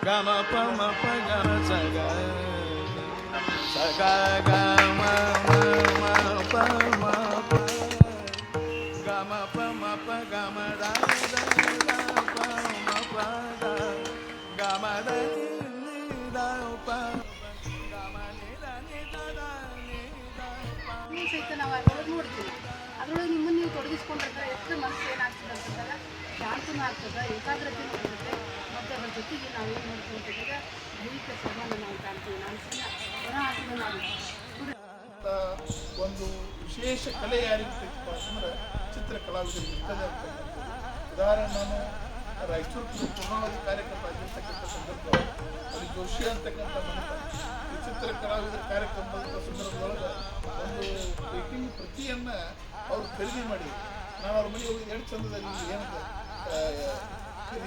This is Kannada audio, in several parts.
ಗಮ ಪಮ ಪಗ ಸಗ ಸಗ ಗಮ ಮ ಪಮ ಪ ಗಮ ಪಮ ಪ ಗಮ ದ ಪಮ ಪ ಗಮ ದ ದ ಪ ಗಮ ನಿ ದ ನಿ ದ ದ ನಿ ದ ಪ ನೀವು ಸಹಿತ ನಾವು ಅದ್ರೊಳಗೆ ನೋಡ್ತೀವಿ. ಅದ್ರೊಳಗೆ ನಿಮ್ಮನ್ನು ನೀವು ತೊಡಗಿಸ್ಕೊಂಡಿರ್ತಾರೆ. ಎಷ್ಟು ಮನಸ್ಸು ಏನಾಗ್ತದೆ ಅಂತಂದಾಗ ಶಾಂತನೂ ಆಗ್ತದೆ, ಏಕಾಗ್ರತೆನೂ ಬರುತ್ತೆ. ಮತ್ತು ಅದ್ರ ಜೊತೆಗೆ ನಾವೇನು ನೋಡ್ತೀವಿ ಅಂತಂದಾಗ ದೈಹಿಕ ಶ್ರಮನ ನಾವು ಕಾಣ್ತೀವಿ. ನಾನು ಹೊರ ಹಾಕಿದ ನಾವು ಒಂದು ವಿಶೇಷ ಕಲೆ ಯಾರಿರ್ತೈತಪ್ಪ ಅಂತಂದ್ರೆ ಚಿತ್ರಕಲಾವಿದರಿಗೆ ಇರ್ತದೆ ಅಂತ. ಉದಾಹರಣೆ ನಾನು ರಾಯಚೂರು ಪೂರ್ಣಾವಧಿ ಕಾರ್ಯಕ್ರಮ ಆಗಿರ್ತಕ್ಕಂಥ ಸಂದರ್ಭ ಅಲ್ಲಿ ಜೋಶಿ ಅಂತಕ್ಕಂಥ ಮನೆತ ಈ ಚಿತ್ರಕಲಾವಿದರ ಕಾರ್ಯಕ್ರಮದ ಸಂದರ್ಭದೊಳಗೆ ಒಂದು ಪೇಟಿಂಗ್ ಪ್ರತಿಯನ್ನು ಅವರು ಖರೀದಿ ಮಾಡಿ ನಾವು ಅವ್ರ ಮನೆಗೆ ಹೋಗಿ ಎರಡು ಚಂದದಲ್ಲಿ ಏನು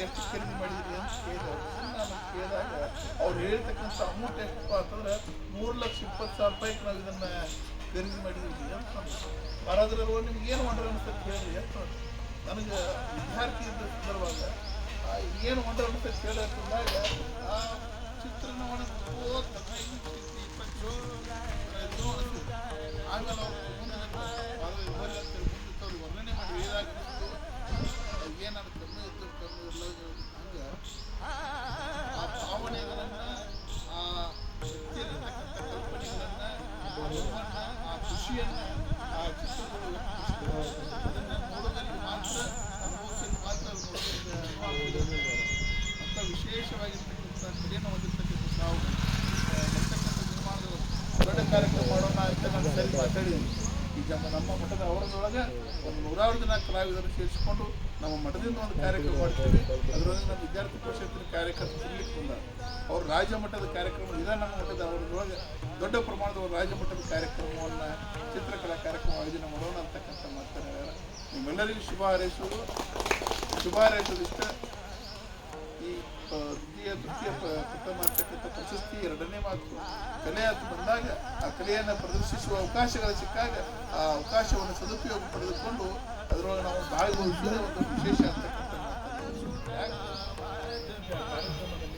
ಎಷ್ಟು ಖರೀದಿ ಮಾಡಿದ್ರಿ ಅಂತ ಕೇಳಿದೆ. ನಾನು ಕೇಳಿದಾಗ ಅವ್ರು ಹೇಳ್ತಕ್ಕಂಥ ಅಮೌಂಟ್ ಎಷ್ಟಪ್ಪ ಅಂತಂದ್ರೆ 3,20,000 ನಾವು ಇದನ್ನು ಖರೀದಿ ಮಾಡಿದ್ವಿ ಅಂತ ಬರೋದ್ರಲ್ಲೂ ನಿಮ್ಗೆ ಏನು ವಂಡರ್ ಅನ್ಸುತ್ತೆ ಕೇಳಿದ್ರಿ ಅಂತ ನನಗೆ ವಿದ್ಯಾರ್ಥಿ ಇದ್ದ ಸಂದರ್ಭದಾಗ ಏನು ವಂಡರ್ ಅನ್ಸುತ್ತೆ ಕೇಳೋದ್ರಾಗ ಆ ಚಿತ್ರನ ಆಮೇಲೆ ಅವ್ರು ವರ್ಣನೆ ಮಾಡಿ ಏನಾಗಿತ್ತು ಏನಾದ್ರು ಕಮ್ಮಿ ಇತ್ತು ಕಮ್ಮಿ ಇರಲ್ಲ ಹಂಗೆ ಆ ಭಾವನೆಗಳನ್ನು ಆ ವ್ಯಕ್ತಿಯಲ್ಲಿರ್ತಕ್ಕಂಥ ಕಲ್ಪನೆಗಳನ್ನು ಆ ಖುಷಿಯನ್ನು ಆ ಚಿತ್ರಗಳು ಅದನ್ನು ನೋಡೋದಕ್ಕೆ ಮಾತ್ರ ಅನುಭವಿಸಲು ಮಾತ್ರ ನೋಡೋದಕ್ಕೆ ಅಂಥ ವಿಶೇಷವಾಗಿರ್ತಕ್ಕಂಥ ಕಲೆಯನ್ನು ಹೊಂದಿರ್ತಕ್ಕಂಥ ನಾವು ಬರ್ತಕ್ಕಂಥ ನಿರ್ಮಾಣದ ದೊಡ್ಡ ಕಾರ್ಯಕ್ರಮ ಮಾಡೋಣ ಅಂತ ನಾನು ಸರಿ ಮಾತಾಡಿದ್ವಿ. ಈಗ ನಮ್ಮ ಮಠದ ಅವರದೊಳಗೆ ಒಂದು 100 ಜನ ಕಲಾವಿದರನ್ನು ಸೇರಿಸಿಕೊಂಡು ನಮ್ಮ ಮಠದಿಂದ ಒಂದು ಕಾರ್ಯಕ್ರಮ ಮಾಡ್ತೀವಿ. ಅದರೊಳಗೆ ನಮ್ಮ ವಿದ್ಯಾರ್ಥಿ ಪರಿಷತ್ತಿನ ಕಾರ್ಯಕರ್ತರು ಇರ್ಲಿಕ್ಕೆ ಬಂದ ಅವ್ರು ರಾಜ್ಯ ಮಟ್ಟದ ಕಾರ್ಯಕ್ರಮ ಇದೆ. ನಮ್ಮ ಮಠದ ಅವರದೊಳಗೆ ದೊಡ್ಡ ಪ್ರಮಾಣದ ಒಂದು ರಾಜ್ಯ ಮಟ್ಟದ ಕಾರ್ಯಕ್ರಮವನ್ನು ಚಿತ್ರಕಲಾ ಕಾರ್ಯಕ್ರಮ ಆಯೋಜನೆ ಮಾಡೋಣ ಅಂತಕ್ಕಂಥ ಮಾತನಾಡ ನಿಮ್ಮೆಲ್ಲರಿಗೂ ಶುಭ ಹಾರೈಸೋದಿಷ್ಟ ಈ ತೃತೀಯ ಪ್ರಥಮ ಅಂತಕ್ಕಂಥ ಪ್ರಶಸ್ತಿ 2ನೇ ಮಾತು ಕಲೆ ಅಂತ ಬಂದಾಗ ಆ ಕಲೆಯನ್ನು ಪ್ರದರ್ಶಿಸುವ ಅವಕಾಶಗಳು ಸಿಕ್ಕಾಗ ಆ ಅವಕಾಶವನ್ನು ಸದುಪಯೋಗ ಪಡೆದುಕೊಂಡು ಅದರೊಳಗೆ ನಾವು ಭಾಗವಹಿಸಿದ ಒಂದು ವಿಶೇಷ ಅಂತಕ್ಕಂಥ ಕಾರ್ಯಕ್ರಮದಲ್ಲಿ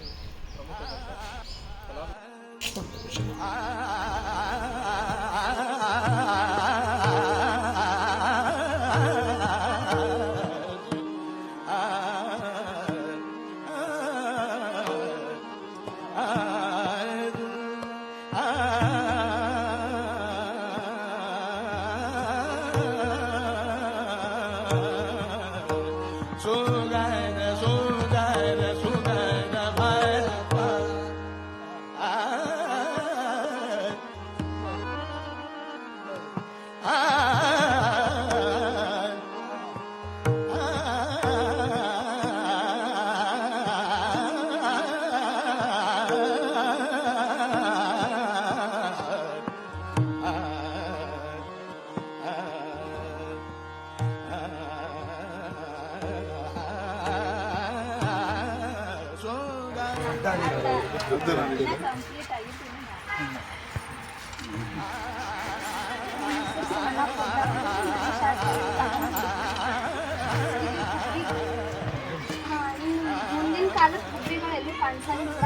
ಮುಂದಿನ ಕಾಲದ ಹುಬ್ಬಿಗಳೆಲ್ಲೂ ಕಾಣಿಸಂಗಿಲ್ಲ.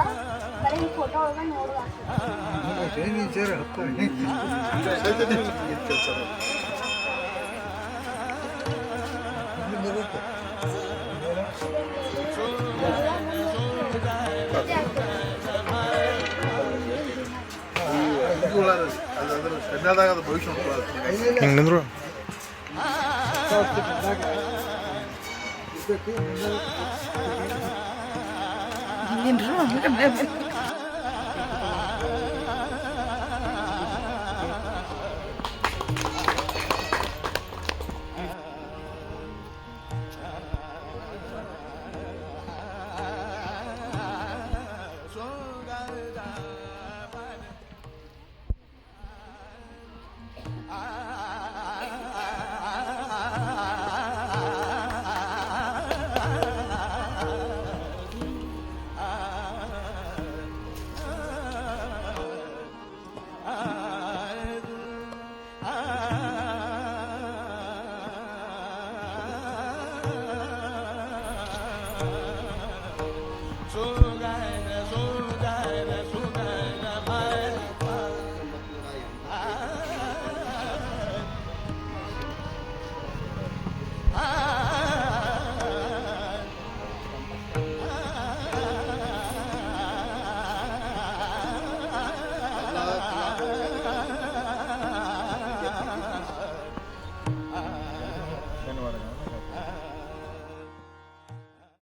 ಬರೀ ಈ ಫೋಟೋ ಒಳಗೆ ನೋಡುವ ಕನ್ನಡದಾಗ ಅದು ಭವಿಷ್ಯ ಹೆಂಗಂದ್ರು ಹಿಂದಿನ